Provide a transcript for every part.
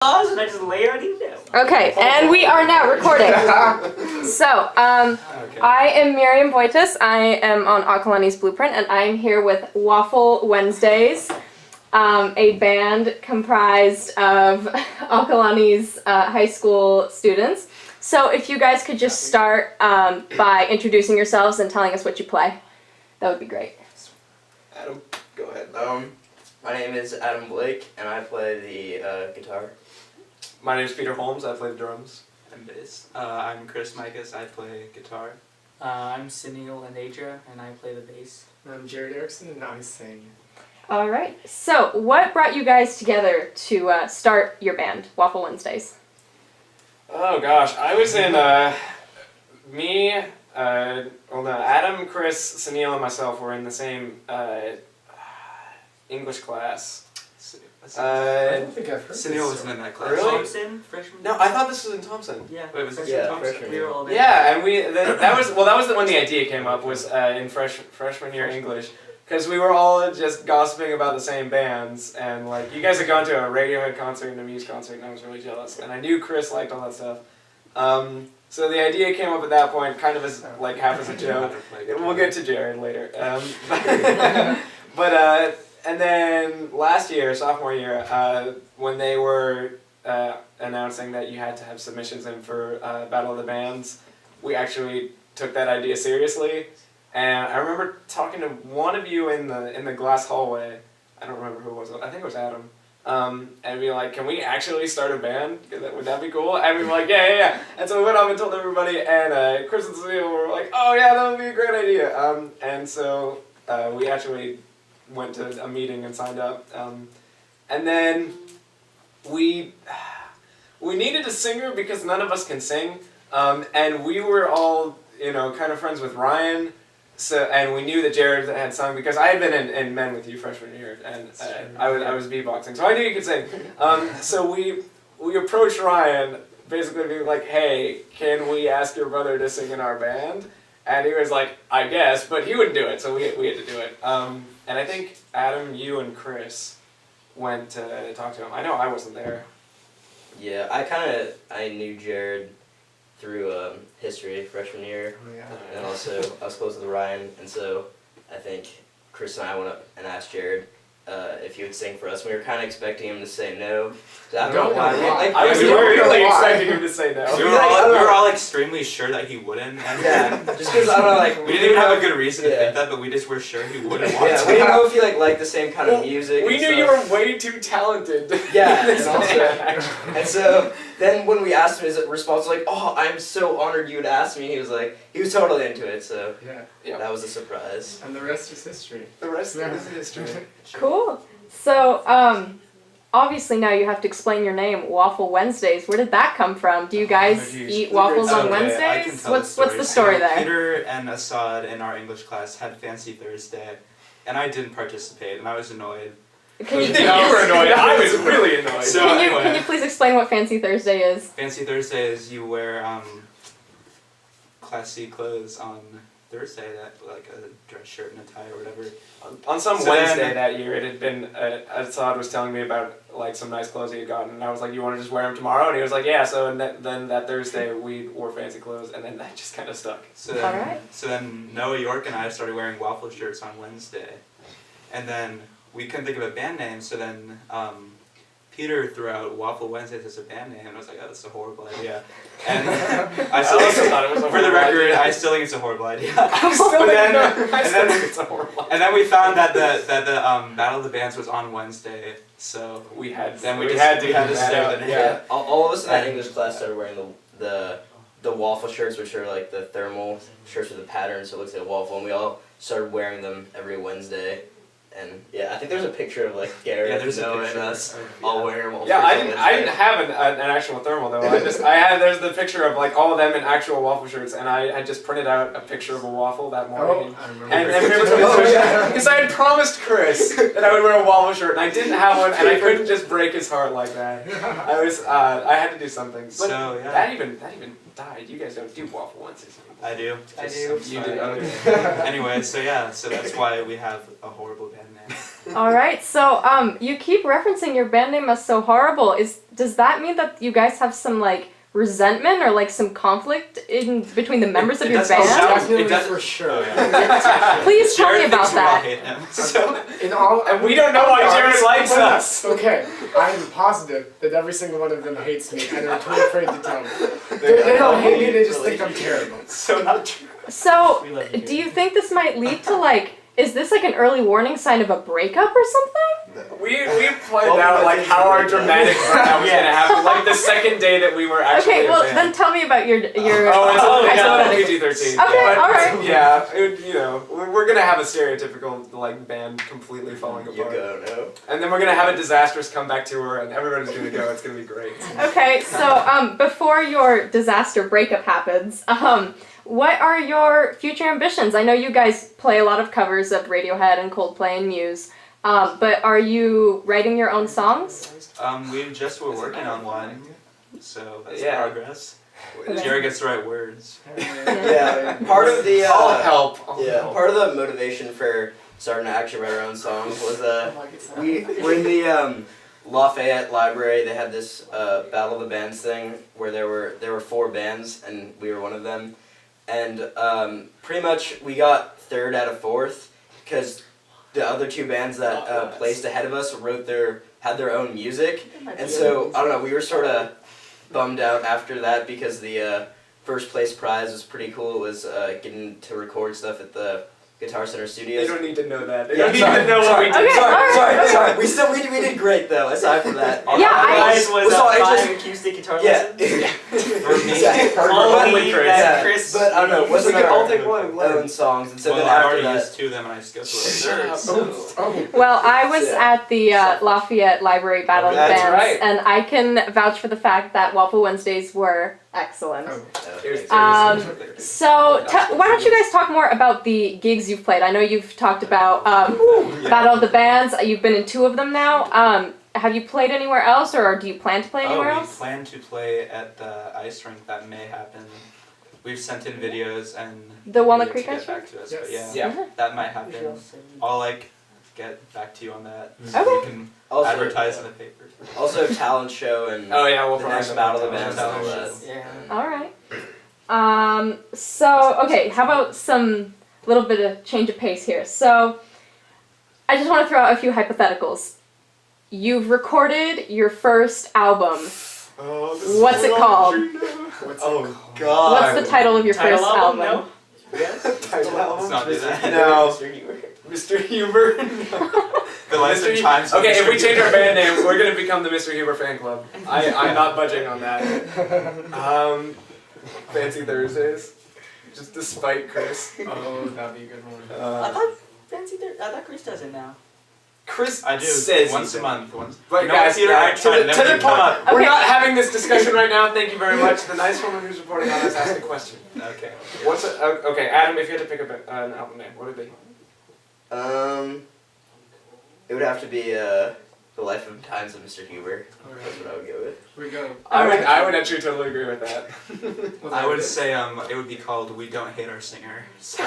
And I just lay right down. Okay, and we are now recording. So, I am Miriam Voitis. I am on Acalanes Blueprint, and I am here with Waffle Wednesdays, a band comprised of Acalanes high school students. So, if you guys could just start by introducing yourselves and telling us what you play, that would be great. Adam, go ahead. My name is Adam Blake, and I play the guitar. My name is Peter Holmes. I play the drums. I'm bass. I'm Chris Mikas. I play guitar. I'm Sunil Anadra, and I play the bass. I'm Jared Erickson, and I sing. All right. So, what brought you guys together to start your band, Waffle Wednesdays? Oh gosh, I was in Adam, Chris, Sunil, and myself were in the same English class. I don't think I've heard Sunil this. wasn't in that class. Really? Thompson, freshman. No, I thought this was in Thompson. Yeah. Wait, was this Yeah, in Thompson? freshman. We were all there. Yeah, and that was when the idea came up, was in freshman year English, because we were all just gossiping about the same bands, and like you guys had gone to a Radiohead concert and a Muse concert, and I was really jealous, and I knew Chris liked all that stuff. So the idea came up at that point, kind of as like half as a joke. We'll get to Jared later. And then last year, sophomore year, when they were announcing that you had to have submissions in for Battle of the Bands, we actually took that idea seriously. And I remember talking to one of you in the glass hallway. I don't remember who it was. I think it was Adam. And be like, can we actually start a band? Would that be cool? And we were like, yeah. And so we went off and told everybody, and Chris and Sunil were like, oh yeah, that would be a great idea. And so we actually went to a meeting and signed up. And then we needed a singer because none of us can sing. And we were all, kind of friends with Ryan. And we knew that Jared had sung because I had been in Men with you freshman year, and I was beatboxing, so I knew you could sing. So we approached Ryan, basically being like, "Hey, can we ask your brother to sing in our band?" And he was like, "I guess," but he wouldn't do it, so we had to do it. And I think Adam, you, and Chris went to talk to him. I know I wasn't there. Yeah, I knew Jared through history freshman year, and also I was close with Ryan, and so I think Chris and I went up and asked Jared if he would sing for us. We were kind of expecting him to say no. I don't know why. I was really expecting him to say no. We were all extremely sure that he wouldn't. And yeah, just because I don't know, we didn't even have a good reason to think that, but we just were sure he wouldn't want to. We didn't know if he liked the same kind of music. We knew you were way too talented. Yeah, and so then when we asked him, his response was like, "Oh, I'm so honored you would ask me." He was totally into it. So that was a surprise. And the rest is history. The rest is history. Cool. So, obviously now you have to explain your name, Waffle Wednesdays. Where did that come from? Do you guys eat waffles on Wednesdays? I can tell What's the story there? Peter and Assad in our English class had Fancy Thursday, and I didn't participate, and I was annoyed. Can you were annoyed. I was really annoyed. So can you please explain what Fancy Thursday is? Fancy Thursday is you wear classy clothes on Thursday, like a dress shirt and a tie or whatever. On some Wednesday that year, it had been, Assad was telling me about like some nice clothes he had gotten, and I was like, "You want to just wear them tomorrow?" And he was like, "Yeah." So then that Thursday we wore fancy clothes, and then that just kind of stuck. So then Noah York and I started wearing waffle shirts on Wednesday, and then we couldn't think of a band name, so then Peter threw out Waffle Wednesdays as a band name, and I was like, "Oh, that's a horrible idea." And I still thought it was a horrible idea. For the record, I still think it's a horrible idea. I still think it's a horrible idea. And then we found that the Battle of the Bands was on Wednesday, so we had to stay with the name. Yeah, all of us in that English class started wearing the waffle shirts, which are like the thermal shirts with the pattern, so it looks like a waffle, and we all started wearing them every Wednesday. And I think there's a picture of like Garrett and us all wearing waffle shirts. Yeah, I didn't have an actual thermal though. There's the picture of like all of them in actual waffle shirts, and I just printed out a picture of a waffle that morning. I remember. Because I had promised Chris that I would wear a waffle shirt, and I didn't have one, and I couldn't just break his heart like that. I had to do something. But so that even died. You guys don't do Waffle Wednesdays. I do. You do. Anyway, so that's why we have a horrible band name. All right. So you keep referencing your band name as So Horrible. Does that mean that you guys have some like resentment or like some conflict in between the members of your band? Definitely It does- for sure. Oh, yeah. Please tell me Jared about thinks we all that. hate him. So, In all, and we don't know why Jared likes us. Okay, I am positive that every single one of them hates me, and they're too afraid to tell me. They don't hate me; they just think I'm terrible. So not true. So We love you, do you think this might lead to like? Is this like an early warning sign of a breakup or something? We planned out like how our dramatic breakup was gonna happen. Like the second day that we were actually. Okay, well a band. then tell me about your. Oh, it's only hypothetical. PG-13. Okay, all right. Yeah, you know, we're gonna have a stereotypical like band completely falling You apart, go, no. and then we're gonna have a disastrous comeback tour, and everybody's gonna go. It's gonna be great. Okay, so before your disaster breakup happens, what are your future ambitions? I know you guys play a lot of covers of Radiohead and Coldplay and Muse, but are you writing your own songs? We just were working on one, so that's Yeah. progress. Jared gets the right words. Yeah, part of the I'll help. I'll yeah, help. part of the motivation for starting to actually write our own songs was we were in the Lafayette Library. They had this Battle of the Bands thing where there were 4 bands and we were one of them, and pretty much we got 3rd out of 4th because the other 2 bands that placed ahead of us had their own music, and so I don't know, we were sort of bummed out after that because the first place prize was pretty cool. It was getting to record stuff at the Guitar Center They Studios. don't need to know that. They Yeah, don't need to know what we did. Okay, alright, Sorry. We did great though. Aside from that. Yeah, was all acoustic guitar Yeah. For me. Exactly. Only Chris. Yeah, Chris. but I don't know. Wasn't We could our all take one. own songs, and so Well, then I after already that. used 2 of them and I skipped one. Oh, Well, I was Yeah. at the Lafayette Library Battle of the That's Bands, right. and I can vouch for the fact that Waffle Wednesdays were excellent. Here's So, why don't you guys talk more about the gigs you've played? I know you've talked about Battle of the Bands. You've been in 2 of them now. Have you played anywhere else, or do you plan to play anywhere We else? plan to play at the ice rink. That may happen. We've sent in videos and The Walnut to Creek get ice back rink? to us, Yes. but yeah, Yeah. that might happen. I'll get back to you on that. So Okay. we can Also, advertise in the paper. Also, talent show and Oh yeah, we'll the find next them. Battle of the Bands and all that. Yeah. All right. So, okay, how about some little bit of change of pace here? So, I just want to throw out a few hypotheticals. You've recorded your first album. What's it called? Oh God. What's the title of your Title first album? album? Let's not do that. No. Mr. Huber. Mr. Huber. The last Mr. times. Okay, if we change our band name, we're gonna become the Mr. Huber fan club. I'm not budging on that. Fancy Thursdays. Just to spite Chris. oh, that'd be a good one. I thought I thought Chris does it now. Chris I do says once he a does. month. Once. But You know guys, what, Peter? I tried, to and the then we point, come up. we're Okay. not having this discussion right now. Thank you very much. The nice woman who's reporting on us asked a question. Okay. Okay, Adam, if you had to pick an album name, what would it be? It would have to be The Life and Times of Mr. Huber. That's what I would go with. We go. I would actually totally agree with that. I would say it would be called "We Don't Hate Our Singer." So,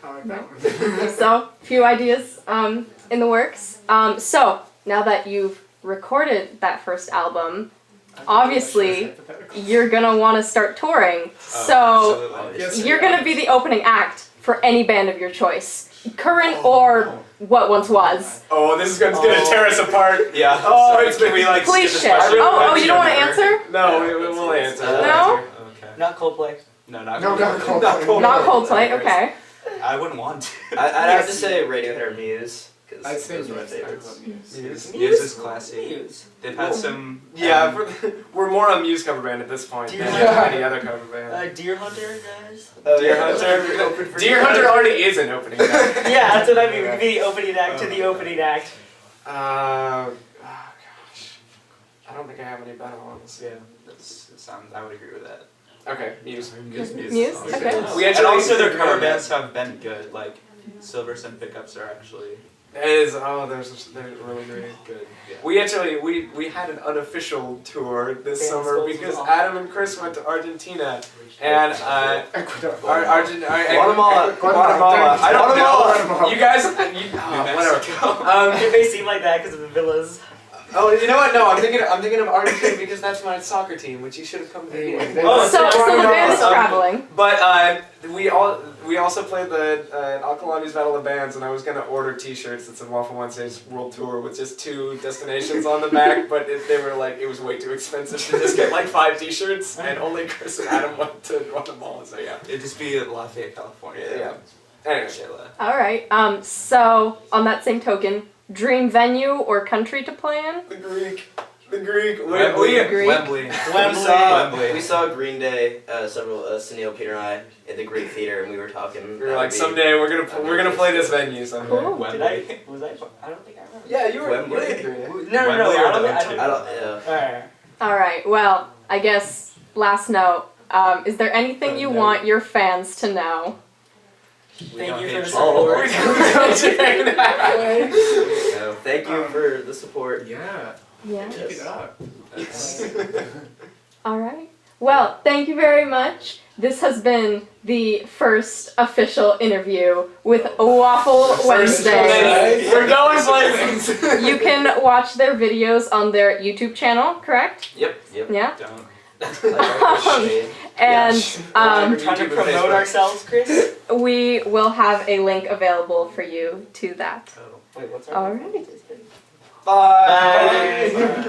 I like that one. So, few ideas in the works. So, now that you've recorded that first album, obviously you're gonna want to start touring. So, absolutely. Yes. you're gonna be the opening act for any band of your choice, current or what once was. Oh, this is gonna tear us apart. Yeah. Oh, Sorry, it's can we like Please skip share. this question? Oh, you don't want to answer? No, we'll answer. No? Okay. Not Coldplay. No, not No, not Coldplay. Coldplay. Not Coldplay. Okay. I wouldn't want to. I'd have to say Radiohead or Muse, because I'd say those are my Muse. favorites. Muse. Muse is classy. Muse. They've had some. Yeah, we're more a Muse cover band at this point than any other cover band. Deer Hunter, guys. Oh, Deer yeah. Hunter. Deer Hunter already is an opening act. Yeah, that's what I mean. We'd be the opening act to the opening act. Oh gosh, I don't think I have any better ones. Yeah, it sounds. I would agree with that. Okay, Muse. Muse? Okay. We And actually also their agree cover on that. bands have been good. Like Silver Sun Pickups are actually It is. Oh, they're really great. Good. Yeah. We actually we had an unofficial tour this Dance summer goes because off. Adam and Chris went to Argentina and Ecuador. Guatemala. I don't know. Guatemala. You guys, whatever. It may seem like that because of the villas. Oh, you know what? No, I'm thinking of Argentina because that's my soccer team, which you should have come to the game. Oh, So the band is Um, traveling. But we also played the Acalanes Battle of Bands, and I was gonna order T-shirts that said Waffle Wednesdays World Tour with just 2 destinations on the back, but they were like it was way too expensive to just get like 5 T-shirts, and only Chris and Adam went to Guatemala, so yeah. It'd just be Lafayette, California. Yeah. Anyway. All right. So on that same token, dream venue or country to play in? The Greek. Wembley. Greek. Wembley. We saw Green Day, several Sunil, Peter, and I at the Greek Theater, and we were talking. We were like, someday we're gonna play this venue someday. Cool. Did I? Was I? I don't think I remember. Yeah, you were. Wembley. No. Wembley or I don't. the think- I don't. Yeah. Alright. All right. Well, I guess last note. Is there anything you want your fans to know? Thank you for the Oh. support. No, thank you for the support. Yeah. Yeah. Keep it up. All right. Well, thank you very much. This has been the first official interview with Waffle Wednesdays. We're going places. You can watch their videos on their YouTube channel, correct? Yep. Yeah. Don't. And We're trying to promote ourselves, Chris. we will have a link available for you to that. Wait, what's our? All right. Bye.